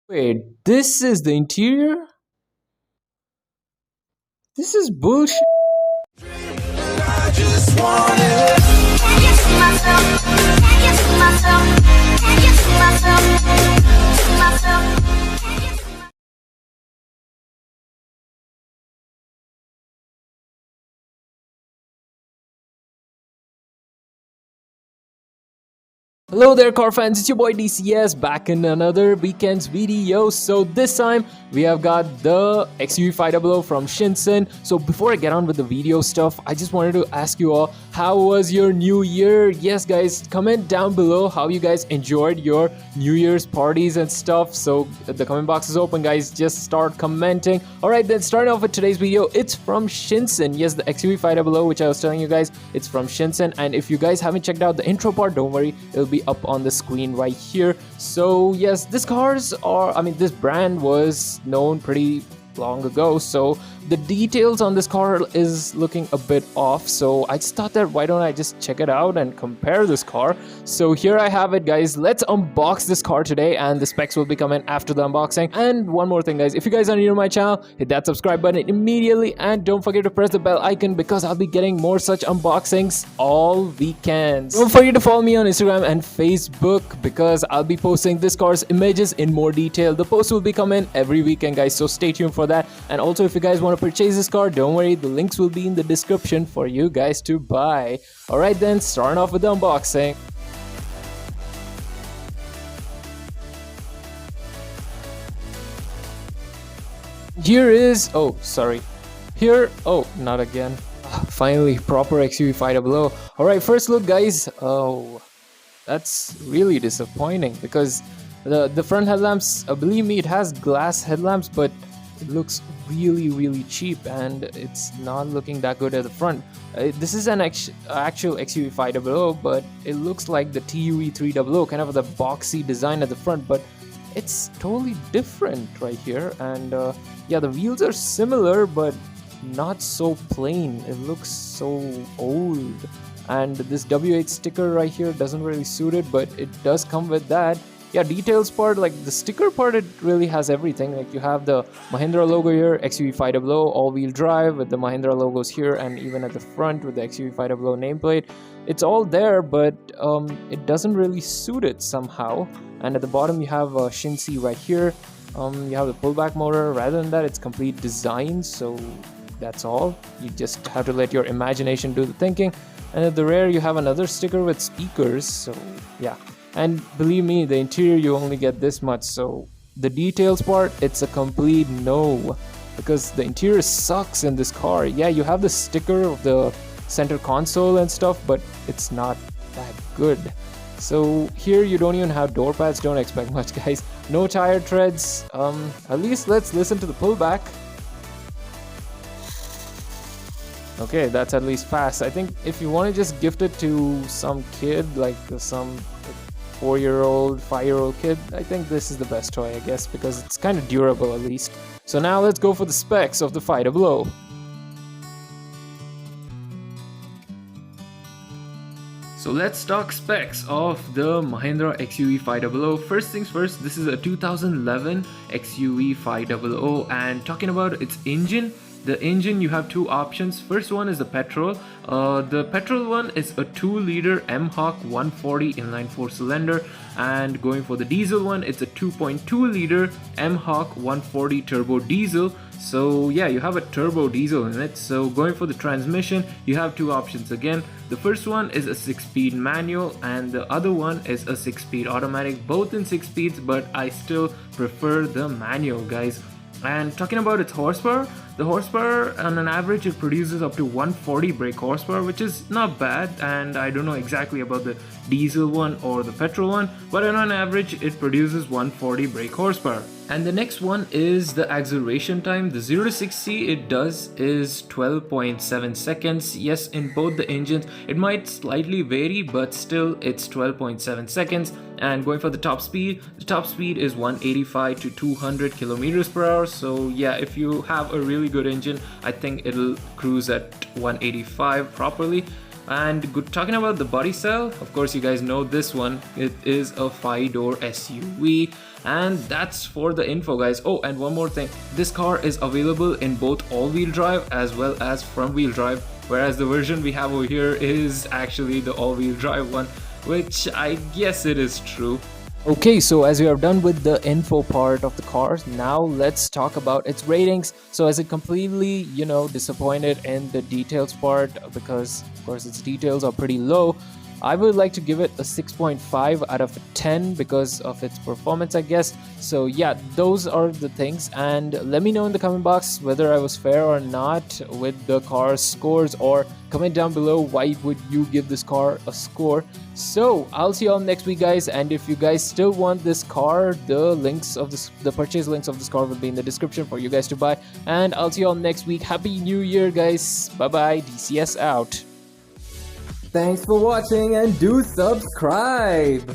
Wait, this is the interior? This is bullshit. I just want it. Can you see myself? Can you see myself? Can you see myself? See myself? Can you see myself? Hello there car fans, it's your boy DCS back in another weekend's video. So this time we have got the XUV 500 from Shinsen. So before I get on with the video stuff, I just wanted to ask you all, how was your new year? Yes guys, comment down below how you guys enjoyed your New Year's parties and stuff. So the comment box is open guys, just start commenting. Alright then, starting off with today's video, it's from Shinsen. Yes, the XUV 500 which I was telling you guys, it's from Shinsen. And if you guys haven't checked out the intro part, don't worry, it'll be up on the screen right here. So yes, this brand was known pretty long ago, so the details on this car is looking a bit off, so I just thought that why don't I just check it out and compare this car. So here I have it guys, let's unbox this car today and the specs will be coming after the unboxing. And one more thing guys, if you guys are new to my channel, hit that subscribe button immediately and don't forget to press the bell icon because I'll be getting more such unboxings all weekends. Don't forget to follow me on Instagram and Facebook because I'll be posting this car's images in more detail. The post will be coming every weekend guys, so stay tuned for that. And also if you guys want to purchase this car, don't worry, the links will be in the description for you guys to buy. Alright then, starting off with the unboxing. Here is, not again. Finally, proper XUV 500. Alright, first look guys. Oh, that's really disappointing because the front headlamps, believe me, it has glass headlamps, but it looks really cheap and it's not looking that good at the front. This is an actual XUV 500, but it looks like the TUV 300, kind of the boxy design at the front, but it's totally different right here. And yeah, the wheels are similar but not so plain, it looks so old. And this W8 sticker right here doesn't really suit it, but it does come with that. Yeah, details part, like the sticker part, it really has everything. Like you have the Mahindra logo here, XUV 500 all-wheel drive with the Mahindra logos here, and even at the front with the XUV 500 nameplate. It's all there, but it doesn't really suit it somehow. And at the bottom you have SHINSEI right here. You have the pullback motor. Rather than that, it's complete design, so that's all. You just have to let your imagination do the thinking. And at the rear you have another sticker with speakers, so yeah. And believe me, the interior you only get this much, so the details part, it's a complete no, because the interior sucks in this car. Yeah, you have the sticker of the center console and stuff, but it's not that good. So here you don't even have door pads, don't expect much guys. No tire treads. At least let's listen to the pullback. Okay, that's at least fast. I think if you want to just gift it to some kid, like some 4-year-old, 5-year-old kid, I think this is the best toy, I guess, because it's kind of durable at least. So now let's go for the specs of the 500. So let's talk specs of the Mahindra XUV 500. First things first, this is a 2011 XUV 500, and talking about its engine, the engine you have two options. First one is the petrol. The petrol one is a 2-liter M-Hawk 140 inline 4-cylinder, and going for the diesel one, it's a 2.2-liter M-Hawk 140 turbo diesel. So yeah, you have a turbo diesel in it. So going for the transmission, you have two options again. The first one is a 6-speed manual and the other one is a 6-speed automatic, both in 6 speeds, but I still prefer the manual guys. And talking about its horsepower, the horsepower on an average it produces up to 140 brake horsepower, which is not bad. And I don't know exactly about the diesel one or the petrol one, but on an average it produces 140 brake horsepower. And the next one is the acceleration time. The 0 to 60 it does is 12.7 seconds. Yes, in both the engines it might slightly vary, but still it's 12.7 seconds. And going for the top speed is 185 to 200 kilometers per hour. So yeah, if you have a really good engine, I think it'll cruise at 185 properly. And talking about the body style, of course you guys know this one. It is a 5-door SUV, And that's for the info, guys. Oh, and one more thing, this car is available in both all-wheel drive as well as front-wheel drive, whereas the version we have over here is actually the all-wheel drive one, which I guess it is true. Okay, so as we are done with the info part of the car, now let's talk about its ratings. So as it completely, disappointed in the details part, because of course its details are pretty low, I would like to give it a 6.5 out of 10 because of its performance, I guess. So yeah, those are the things, and let me know in the comment box whether I was fair or not with the car's scores, or comment down below why would you give this car a score. So I'll see you all next week, guys, and if you guys still want this car, the purchase links of this car will be in the description for you guys to buy, and I'll see you all next week. Happy New Year, guys. Bye bye. DCS out. Thanks for watching and do subscribe!